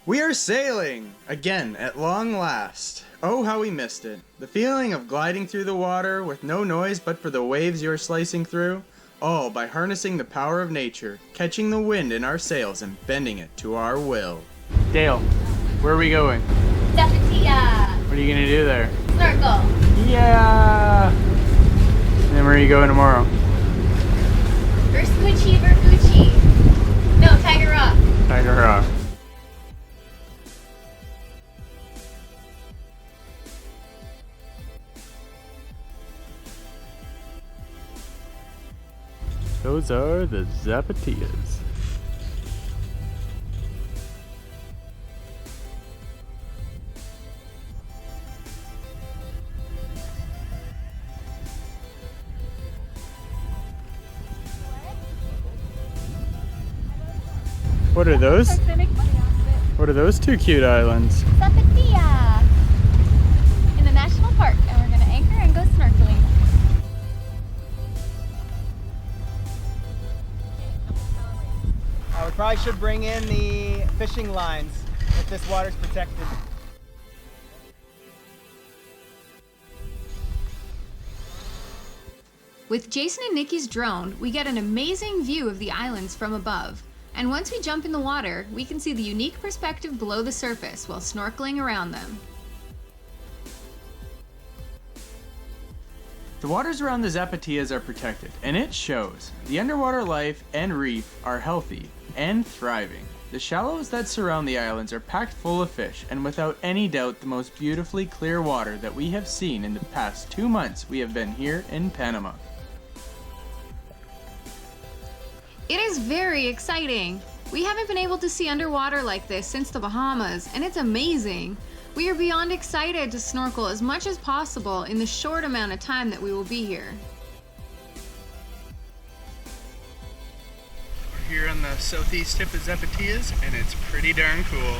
We are sailing! Again, at long last. Oh, how we missed it. The feeling of gliding through the water with no noise but for the waves you are slicing through. All by harnessing the power of nature, catching the wind in our sails and bending it to our will. Dale, where are we going? Zapatilla! What are you gonna do there? Snorkel! Yeah! And then where are you going tomorrow? Versace. No, Tiger Rock. Tiger Rock. Those are the Zapatillas. What are those? What are those two cute islands? Zapatilla! In the national park, and we're gonna anchor and go snorkeling. We probably should bring in the fishing lines if this water's protected. With Jason and Nikki's drone, we get an amazing view of the islands from above. And once we jump in the water, we can see the unique perspective below the surface while snorkeling around them. The waters around the Zapatillas are protected, and it shows. The underwater life and reef are healthy and thriving. The shallows that surround the islands are packed full of fish, and without any doubt the most beautifully clear water that we have seen in the past 2 months we have been here in Panama. It is very exciting! We haven't been able to see underwater like this since the Bahamas, and it's amazing! We are beyond excited to snorkel as much as possible in the short amount of time that we will be here. We're here on the southeast tip of Zapatillas, and it's pretty darn cool.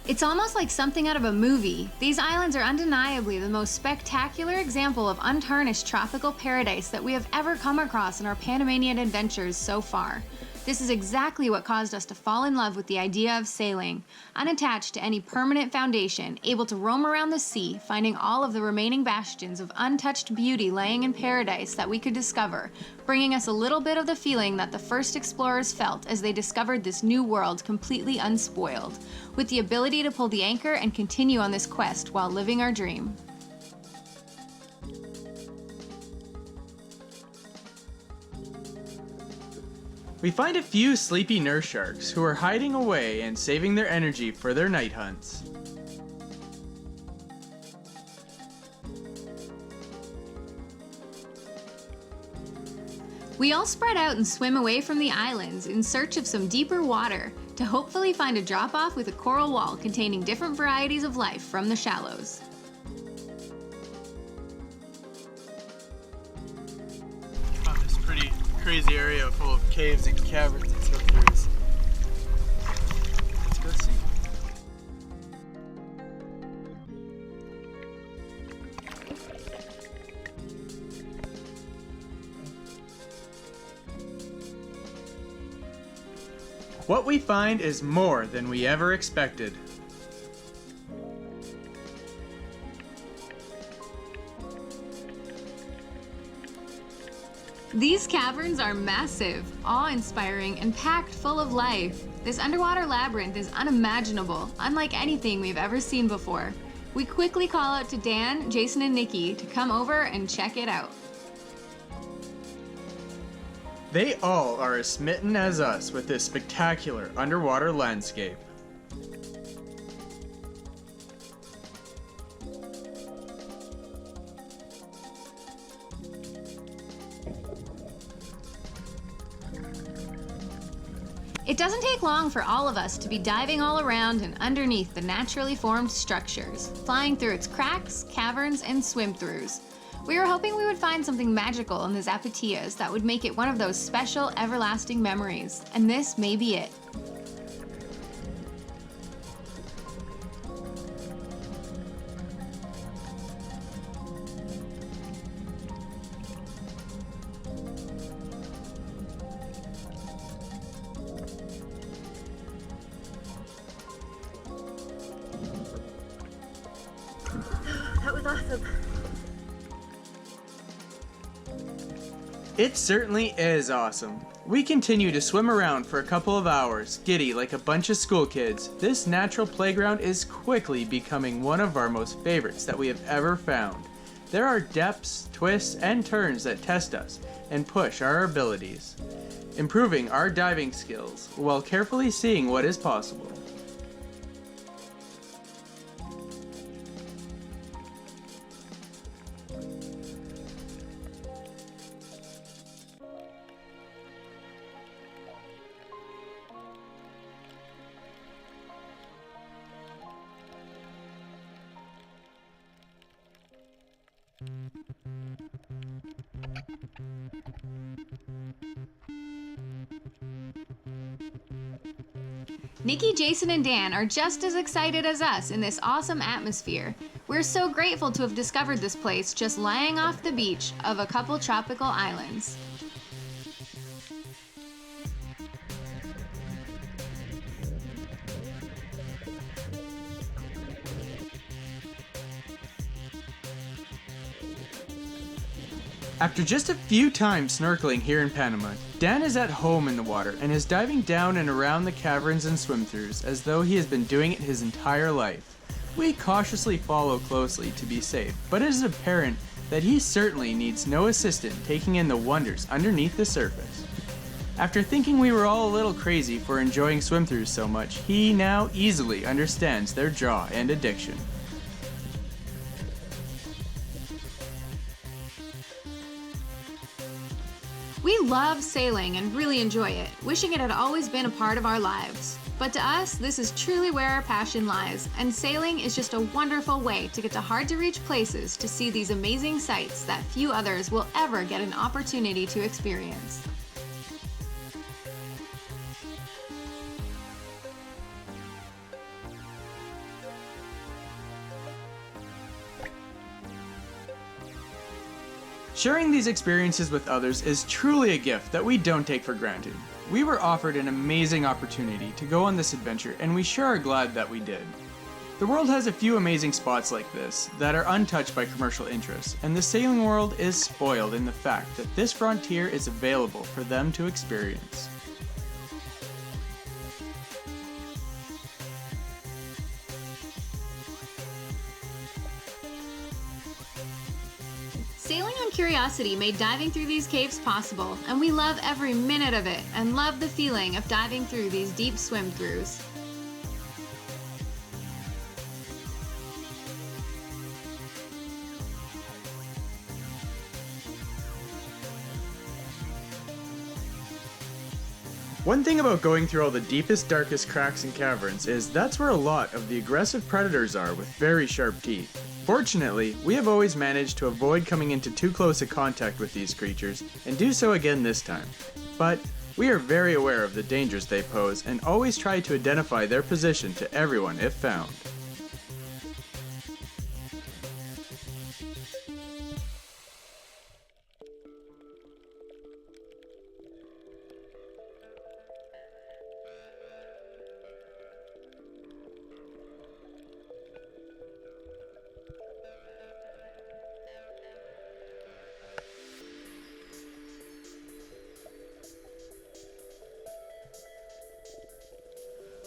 It's almost like something out of a movie. These islands are undeniably the most spectacular example of untarnished tropical paradise that we have ever come across in our Panamanian adventures so far. This is exactly what caused us to fall in love with the idea of sailing, unattached to any permanent foundation, able to roam around the sea, finding all of the remaining bastions of untouched beauty laying in paradise that we could discover, bringing us a little bit of the feeling that the first explorers felt as they discovered this new world completely unspoiled, with the ability to pull the anchor and continue on this quest while living our dream. We find a few sleepy nurse sharks who are hiding away and saving their energy for their night hunts. We all spread out and swim away from the islands in search of some deeper water to hopefully find a drop-off with a coral wall containing different varieties of life from the shallows. Found this pretty crazy area full of caves and caverns and stuff. Let's go see. What we find is more than we ever expected. These caverns are massive, awe-inspiring, and packed full of life. This underwater labyrinth is unimaginable, unlike anything we've ever seen before. We quickly call out to Dan, Jason, and Nikki to come over and check it out. They all are as smitten as us with this spectacular underwater landscape. It doesn't take long for all of us to be diving all around and underneath the naturally formed structures, flying through its cracks, caverns, and swim-throughs. We were hoping we would find something magical in the Zapatillas that would make it one of those special, everlasting memories, and this may be it. It certainly is awesome. We continue to swim around for a couple of hours, giddy like a bunch of school kids. This natural playground is quickly becoming one of our most favorites that we have ever found. There are depths, twists, and turns that test us and push our abilities, improving our diving skills while carefully seeing what is possible. Nikki, Jason, and Dan are just as excited as us in this awesome atmosphere. We're so grateful to have discovered this place just lying off the beach of a couple tropical islands. After just a few times snorkeling here in Panama, Dan is at home in the water and is diving down and around the caverns and swim-throughs as though he has been doing it his entire life. We cautiously follow closely to be safe, but it is apparent that he certainly needs no assistance taking in the wonders underneath the surface. After thinking we were all a little crazy for enjoying swim-throughs so much, he now easily understands their draw and addiction. We love sailing and really enjoy it, wishing it had always been a part of our lives. But to us, this is truly where our passion lies, and sailing is just a wonderful way to get to hard-to-reach places to see these amazing sights that few others will ever get an opportunity to experience. Sharing these experiences with others is truly a gift that we don't take for granted. We were offered an amazing opportunity to go on this adventure, and we sure are glad that we did. The world has a few amazing spots like this that are untouched by commercial interests, and the sailing world is spoiled in the fact that this frontier is available for them to experience. Sailing on Curiosity made diving through these caves possible, and we love every minute of it and love the feeling of diving through these deep swim-throughs. One thing about going through all the deepest, darkest cracks and caverns is that's where a lot of the aggressive predators are with very sharp teeth. Fortunately, we have always managed to avoid coming into too close a contact with these creatures, and do so again this time. But we are very aware of the dangers they pose and always try to identify their position to everyone if found.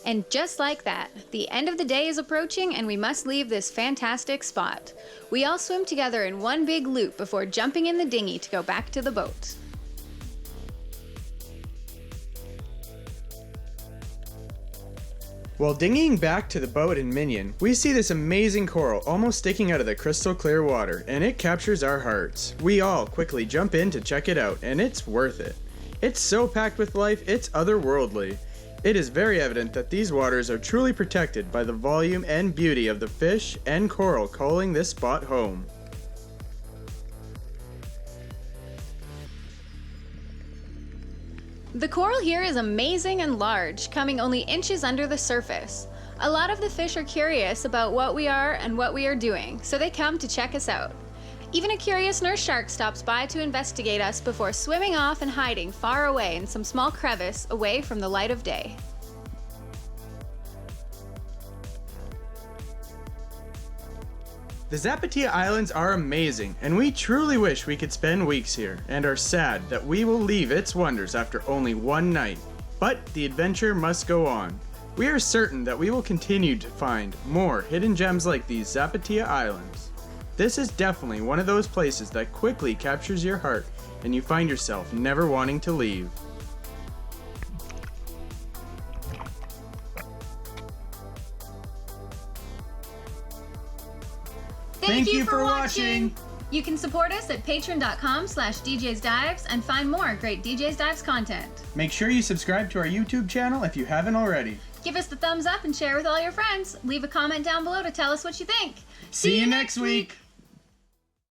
And just like that, the end of the day is approaching and we must leave this fantastic spot. We all swim together in one big loop before jumping in the dinghy to go back to the boat. While dinghying back to the boat in Minion, we see this amazing coral almost sticking out of the crystal clear water, and it captures our hearts. We all quickly jump in to check it out, and it's worth it. It's so packed with life, it's otherworldly. It is very evident that these waters are truly protected by the volume and beauty of the fish and coral calling this spot home. The coral here is amazing and large, coming only inches under the surface. A lot of the fish are curious about what we are and what we are doing, so they come to check us out. Even a curious nurse shark stops by to investigate us before swimming off and hiding far away in some small crevice away from the light of day. The Zapatilla Islands are amazing, and we truly wish we could spend weeks here, and are sad that we will leave its wonders after only one night. But the adventure must go on. We are certain that we will continue to find more hidden gems like these Zapatilla Islands. This is definitely one of those places that quickly captures your heart, and you find yourself never wanting to leave. Thank you for watching! You can support us at patreon.com/DJsDives and find more great DJs Dives content. Make sure you subscribe to our YouTube channel if you haven't already. Give us the thumbs up and share with all your friends. Leave a comment down below to tell us what you think. See you next week!